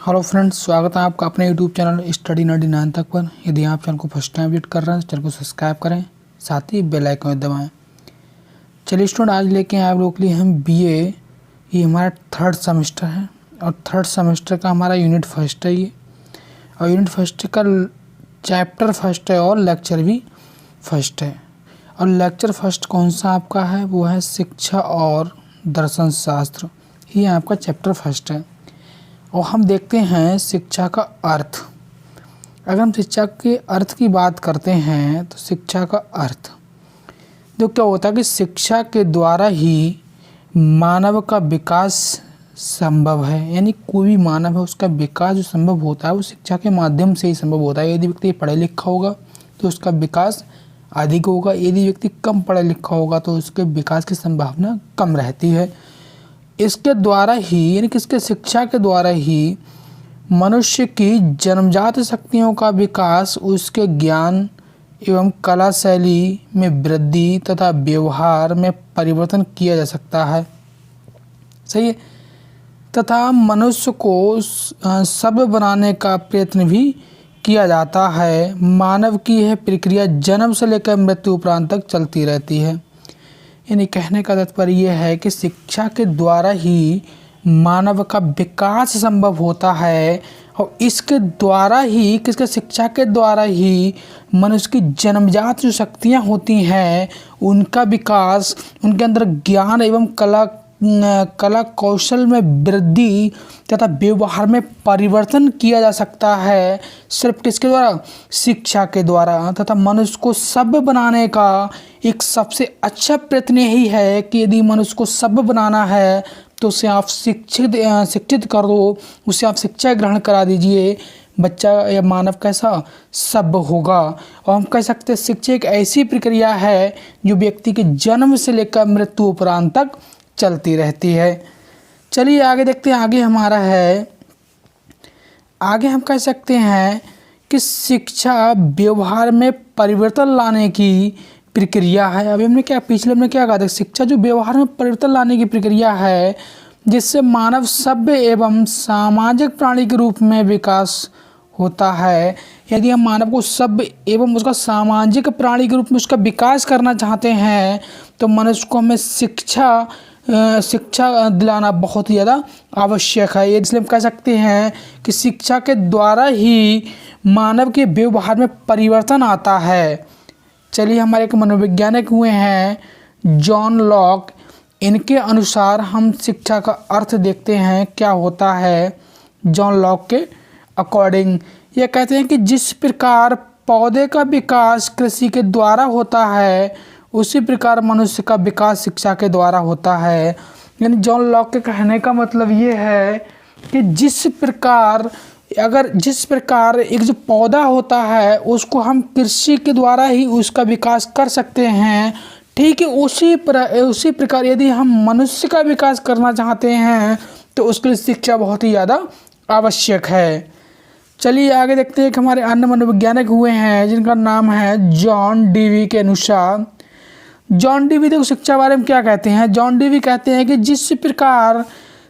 Hello friends, स्वागत है आपका अपने यूट्यूब चैनल स्टडी 99 तक पर। यदि आप चैनल को फर्स्ट टाइम विजिट कर रहे हैं तो चैनल को सब्सक्राइब करें, साथ ही बेल आइकन दबाएं। चलिए स्टूडेंट, आज लेके आए आप लोगों के लिए हम बीए। ये हमारा थर्ड सेमेस्टर है और थर्ड सेमेस्टर का हमारा यूनिट फर्स्ट है ये। और यूनिट फर्स्ट का चैप्टर फर्स्ट है और लेक्चर भी फर्स्ट है। और लेक्चर फर्स्ट कौन सा आपका है? वो है शिक्षा और दर्शन शास्त्र। ये आपका चैप्टर फर्स्ट है। और हम देखते हैं शिक्षा का अर्थ। अगर हम शिक्षा के अर्थ की बात करते हैं तो शिक्षा का अर्थ जो क्या होता है कि शिक्षा के द्वारा ही मानव का विकास संभव है। यानी कोई भी मानव है, उसका विकास जो संभव होता है वो शिक्षा के माध्यम से ही संभव होता है। यदि व्यक्ति पढ़ा लिखा होगा तो उसका विकास अधिक होगा, यदि व्यक्ति कम पढ़ा लिखा होगा तो उसके विकास की संभावना कम रहती है। इसके द्वारा ही, यानी किसके, शिक्षा के द्वारा ही मनुष्य की जन्मजात शक्तियों का विकास, उसके ज्ञान एवं कला शैली में वृद्धि तथा व्यवहार में परिवर्तन किया जा सकता है। सही है। तथा मनुष्य को सभ्य बनाने का प्रयत्न भी किया जाता है। मानव की यह प्रक्रिया जन्म से लेकर मृत्यु उपरांत तक चलती रहती है। यानी कहने का तात्पर्य यह है कि शिक्षा के द्वारा ही मानव का विकास संभव होता है और इसके द्वारा ही, किसके, शिक्षा के द्वारा ही मनुष्य की जन्मजात जो शक्तियाँ होती हैं उनका विकास, उनके अंदर ज्ञान एवं कला कौशल में वृद्धि तथा व्यवहार में परिवर्तन किया जा सकता है। सिर्फ किसके द्वारा? शिक्षा के द्वारा। तथा मनुष्य को सभ्य बनाने का एक सबसे अच्छा प्रयत्न यही है कि यदि मनुष्य को सभ्य बनाना है तो उसे आप शिक्षित कर दो, उसे आप शिक्षा ग्रहण करा दीजिए। बच्चा या मानव कैसा? सभ्य होगा। और हम कह सकते हैं शिक्षा एक ऐसी प्रक्रिया है जो व्यक्ति के जन्म से लेकर मृत्यु उपरांत तक चलती रहती है। चलिए आगे देखते हैं। आगे हम कह सकते हैं कि शिक्षा व्यवहार में परिवर्तन लाने की प्रक्रिया है। अभी हमने क्या कहा था? शिक्षा जो व्यवहार में परिवर्तन लाने की प्रक्रिया है जिससे मानव सभ्य एवं सामाजिक प्राणी के रूप में विकास होता है। यदि हम मानव को सभ्य एवं उसका सामाजिक प्राणी के रूप में उसका विकास करना चाहते हैं तो मनुष्य को हमें शिक्षा दिलाना बहुत ही ज़्यादा आवश्यक है। इसलिए हम कह सकते हैं कि शिक्षा के द्वारा ही मानव के व्यवहार में परिवर्तन आता है। चलिए, हमारे एक मनोवैज्ञानिक हुए हैं जॉन लॉक। इनके अनुसार हम शिक्षा का अर्थ देखते हैं क्या होता है। जॉन लॉक के अकॉर्डिंग ये कहते हैं कि जिस प्रकार पौधे का विकास कृषि के द्वारा होता है उसी प्रकार मनुष्य का विकास शिक्षा के द्वारा होता है। यानी जॉन लॉक के कहने का मतलब ये है कि जिस प्रकार एक जो पौधा होता है उसको हम कृषि के द्वारा ही उसका विकास कर सकते हैं, ठीक है, उसी प्रकार यदि हम मनुष्य का विकास करना चाहते हैं तो उसके लिए शिक्षा बहुत ही ज़्यादा आवश्यक है। चलिए आगे देखते हैं कि हमारे अन्य मनोवैज्ञानिक हुए हैं जिनका नाम है जॉन डीवी। के अनुसार जॉन डीवी देखो शिक्षा बारे में क्या कहते हैं। जॉन डीवी कहते हैं कि जिस प्रकार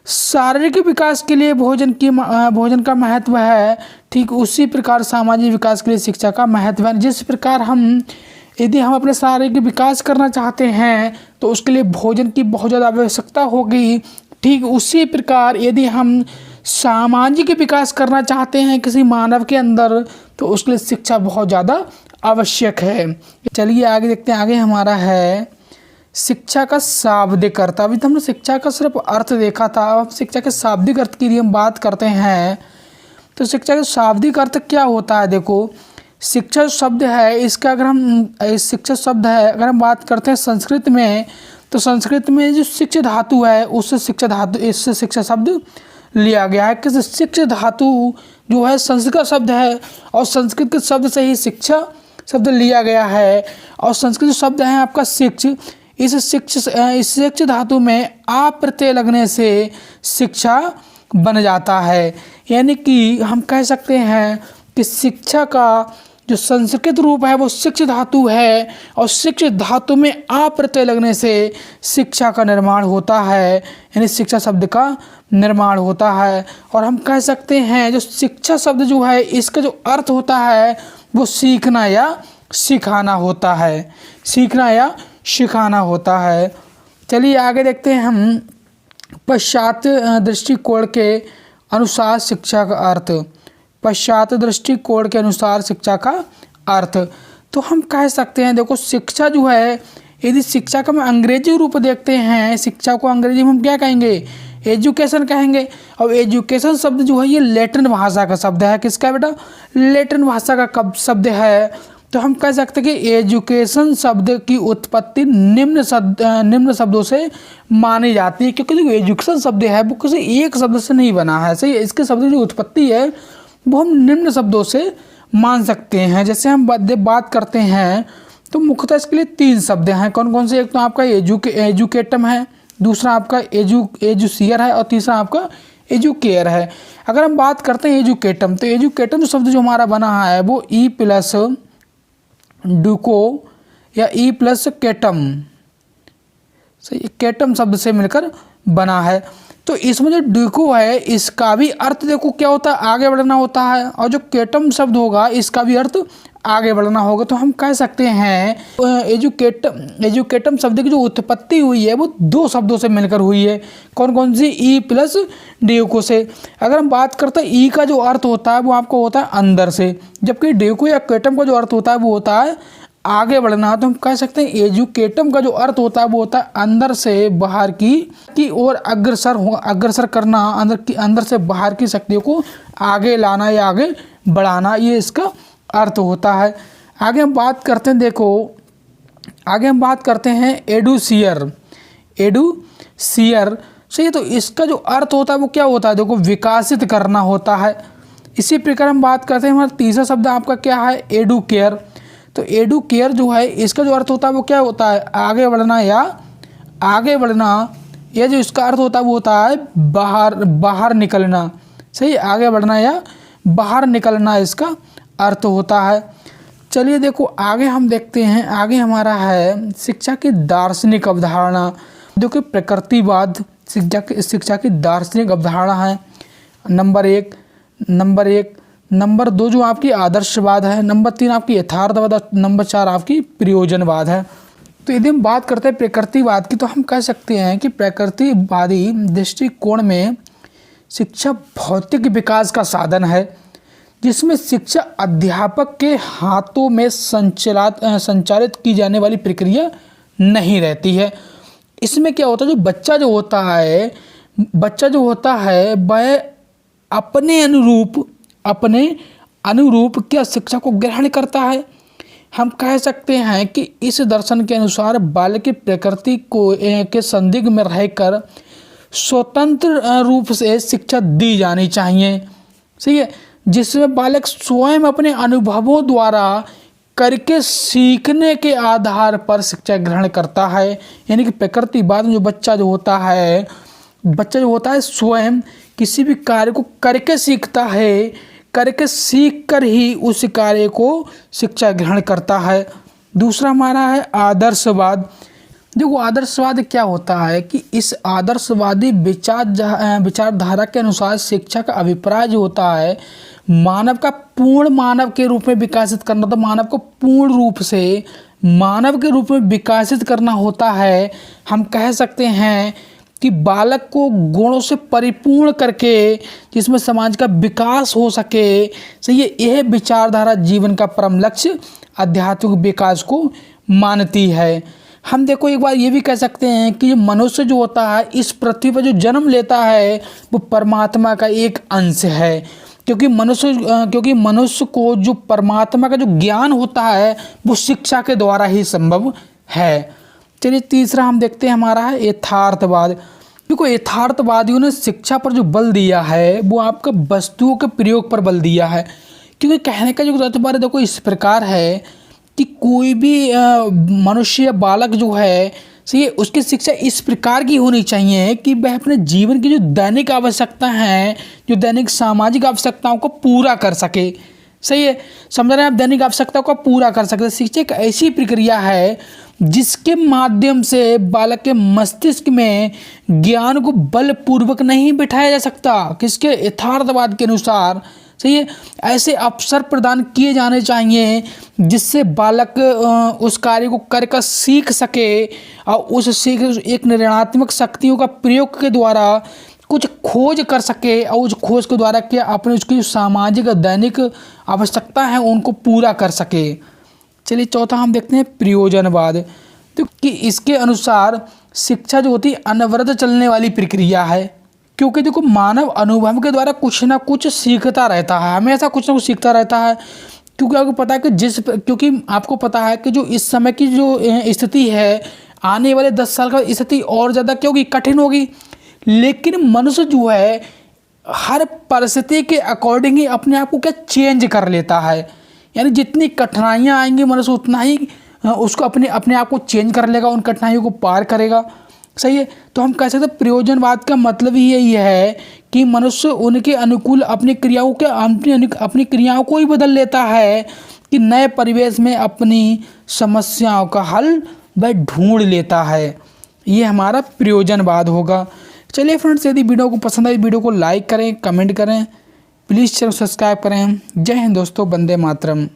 शारीरिक विकास के लिए भोजन का महत्व है, ठीक उसी प्रकार सामाजिक विकास के लिए शिक्षा का महत्व है। जिस प्रकार यदि हम अपने शारीरिक विकास करना चाहते हैं तो उसके लिए भोजन की बहुत ज़्यादा आवश्यकता होगी, ठीक उसी प्रकार यदि हम सामाजिक विकास करना चाहते हैं किसी मानव के अंदर तो उसके लिए शिक्षा बहुत ज़्यादा आवश्यक है। चलिए आगे देखते हैं। आगे हमारा है शिक्षा का शाब्दिक अर्थ। अभी तो हमने शिक्षा का सिर्फ अर्थ देखा था, अब शिक्षा के शाब्दिक अर्थ की हम बात करते हैं। तो शिक्षा का शाब्दिक अर्थ क्या होता है? देखो, शिक्षा शब्द है इसका अगर हम बात करते हैं संस्कृत में तो संस्कृत में जो शिक्षा धातु है इससे शिक्षा शब्द लिया गया है। किस शिक्षा धातु जो है संस्कृत का शब्द है और संस्कृत के शब्द से ही शिक्षा शब्द लिया गया है। और संस्कृत शब्द है आपका शिक्ष। इस शिक्ष धातु में आ प्रत्यय लगने से शिक्षा बन जाता है। यानी कि हम कह सकते हैं कि शिक्षा का जो संस्कृत रूप है वो शिक्ष धातु है, और शिक्ष धातु में आ प्रत्यय लगने से शिक्षा का निर्माण होता है, यानी शिक्षा शब्द का निर्माण होता है। और हम कह सकते हैं जो शिक्षा शब्द जो है इसका जो अर्थ होता है वो सीखना या सिखाना होता है, सीखना या सिखाना होता है। चलिए आगे देखते हैं हम पाश्चात्य दृष्टिकोण के अनुसार शिक्षा का अर्थ। पाश्चात्य दृष्टिकोण के अनुसार शिक्षा का अर्थ, तो हम कह सकते हैं देखो शिक्षा जो है, यदि शिक्षा का हम अंग्रेजी रूप देखते हैं, शिक्षा को अंग्रेजी में हम क्या कहेंगे, एजुकेशन कहेंगे। और एजुकेशन शब्द जो है ये लैटिन भाषा का शब्द है। किसका है बेटा, लैटिन भाषा का शब्द है। तो हम कह सकते हैं कि एजुकेशन शब्द की उत्पत्ति निम्न शब्दों से मानी जाती है, क्योंकि जो एजुकेशन शब्द है वो किसी एक शब्द से नहीं बना है, सही है। इसके शब्द की जो उत्पत्ति है वो हम निम्न शब्दों से मान सकते हैं। जैसे हम बात करते हैं तो मुख्यतः इसके लिए 3 शब्द हैं। कौन कौन से, एक तो आपका एजुकेटम है, दूसरा आपका एजुसियर है, और तीसरा आपका एजुकेयर है। अगर हम बात करते हैं एजुकेटम, तो एजुकेटम शब्द जो हमारा बना है वो ई प्लस डुको या ई प्लस केटम, सही, केटम शब्द से मिलकर बना है। तो इसमें जो डुको है इसका भी अर्थ देखो क्या होता है, आगे बढ़ना होता है, और जो केटम शब्द होगा इसका भी अर्थ आगे बढ़ना होगा। तो हम कह सकते हैं एजुकेटम शब्द की जो उत्पत्ति हुई है वो 2 शब्दों से मिलकर हुई है। कौन कौन सी, ई प्लस ड्यूको से। अगर हम बात करते हैं ई का जो अर्थ होता है वो आपको होता है अंदर से, जबकि ड्यूको या केटम का जो अर्थ होता है वो होता है आगे बढ़ना। तो हम कह सकते हैं एजुकेटम का जो अर्थ होता है वो होता है अंदर से बाहर की ओर अग्रसर करना, अंदर से बाहर की शक्तियों को आगे लाना या आगे बढ़ाना, ये इसका अर्थ होता है। आगे हम बात करते हैं, देखो आगे हम बात करते हैं एडुसियर सही। तो इसका जो अर्थ होता है वो क्या होता है, देखो विकासित करना होता है। इसी प्रकार हम बात करते हैं, हमारा तीसरा शब्द आपका क्या है, एडुकेयर। तो एडुकेयर जो है इसका जो अर्थ होता है वो क्या होता है, आगे बढ़ना या आगे बढ़ना। यह जो इसका अर्थ होता है वो होता है बाहर निकलना, सही, आगे बढ़ना या बाहर निकलना इसका अर्थ होता है। चलिए देखो आगे हम देखते हैं, आगे हमारा है शिक्षा की दार्शनिक अवधारणा, जो कि प्रकृतिवाद शिक्षा की दार्शनिक अवधारणा है। नंबर 1। नंबर 2 जो आपकी आदर्शवाद है। नंबर 3 आपकी यथार्थवाद, और नंबर 4 आपकी प्रयोजनवाद है। तो यदि हम बात करते हैं प्रकृतिवाद की, तो हम कह सकते हैं कि प्रकृतिवादी दृष्टिकोण में शिक्षा भौतिक विकास का साधन है, जिसमें शिक्षा अध्यापक के हाथों में संचालित की जाने वाली प्रक्रिया नहीं रहती है। इसमें क्या होता है, जो बच्चा जो होता है वह अपने अनुरूप क्या शिक्षा को ग्रहण करता है। हम कह सकते हैं कि इस दर्शन के अनुसार बालक की प्रकृति के संदिग्ध में रहकर स्वतंत्र रूप से शिक्षा दी जानी चाहिए, सही है, जिसमें बालक स्वयं अपने अनुभवों द्वारा करके सीखने के आधार पर शिक्षा ग्रहण करता है। यानी कि प्रकृतिवाद में जो बच्चा जो होता है स्वयं किसी भी कार्य को करके सीखता है, करके सीख कर ही उस कार्य को शिक्षा ग्रहण करता है। दूसरा हमारा है आदर्शवाद। देखो आदर्शवाद क्या होता है कि इस आदर्शवादी विचारधारा के अनुसार शिक्षा का अभिप्राय जो होता है मानव का पूर्ण मानव के रूप में विकासित करना, तो मानव को पूर्ण रूप से मानव के रूप में विकासित करना होता है। हम कह सकते हैं कि बालक को गुणों से परिपूर्ण करके जिसमें समाज का विकास हो सके, सही है, यह विचारधारा जीवन का परम लक्ष्य आध्यात्मिक विकास को मानती है। हम देखो एक बार ये भी कह सकते हैं कि मनुष्य जो होता है इस पृथ्वी पर जो जन्म लेता है वो परमात्मा का एक अंश है, क्योंकि मनुष्य को जो परमात्मा का जो ज्ञान होता है वो शिक्षा के द्वारा ही संभव है। चलिए तीसरा हम देखते हैं हमारा है यथार्थवाद। देखो यथार्थवादियों ने शिक्षा पर जो बल दिया है वो आपका वस्तुओं के प्रयोग पर बल दिया है, क्योंकि कहने का जो तात्पर्य देखो इस प्रकार है कि कोई भी मनुष्य या बालक जो है सही, उसकी शिक्षा इस प्रकार की होनी चाहिए कि वह अपने जीवन की जो दैनिक आवश्यकता हैं, जो दैनिक सामाजिक आवश्यकताओं को पूरा कर सके, सही है, समझ रहे हैं आप। दैनिक आवश्यकताओं को पूरा कर सकते हैं। शिक्षा एक ऐसी प्रक्रिया है जिसके माध्यम से बालक के मस्तिष्क में ज्ञान को बलपूर्वक नहीं बिठाया जा सकता, किसके यथार्थवाद के अनुसार। सही है, ऐसे अवसर प्रदान किए जाने चाहिए जिससे बालक उस कार्य को कर सीख सके और उस सीख एक निर्णयात्मक शक्तियों का प्रयोग के द्वारा कुछ खोज कर सके और उस खोज के द्वारा क्या अपने उसकी जो सामाजिक और दैनिक आवश्यकता है उनको पूरा कर सके। चलिए चौथा हम देखते हैं प्रयोजनवाद। तो कि इसके अनुसार शिक्षा जो होती है अनवरत चलने वाली प्रक्रिया है, क्योंकि देखो मानव अनुभव के द्वारा कुछ ना कुछ सीखता रहता है, हमेशा कुछ ना कुछ सीखता रहता है। क्योंकि आपको पता है कि क्योंकि आपको पता है कि जो इस समय की जो स्थिति है, आने वाले 10 साल का स्थिति और ज़्यादा क्या होगी, कठिन होगी। लेकिन मनुष्य जो है हर परिस्थिति के अकॉर्डिंग ही अपने आप को क्या चेंज कर लेता है। यानी जितनी कठिनाइयाँ आएंगी मनुष्य उतना ही उसको अपने आप को चेंज कर लेगा, उन कठिनाइयों को पार करेगा। सही है, तो हम कह सकते हैं प्रयोजनवाद का मतलब ही यही है कि मनुष्य उनके अनुकूल अपनी क्रियाओं को ही बदल लेता है कि नए परिवेश में अपनी समस्याओं का हल वह ढूंढ लेता है। ये हमारा प्रयोजनवाद होगा। चलिए फ्रेंड्स, यदि वीडियो को पसंद आई वीडियो को लाइक करें, कमेंट करें, प्लीज़ चैनल सब्सक्राइब करें। जय हिंद दोस्तों, वंदे मातरम।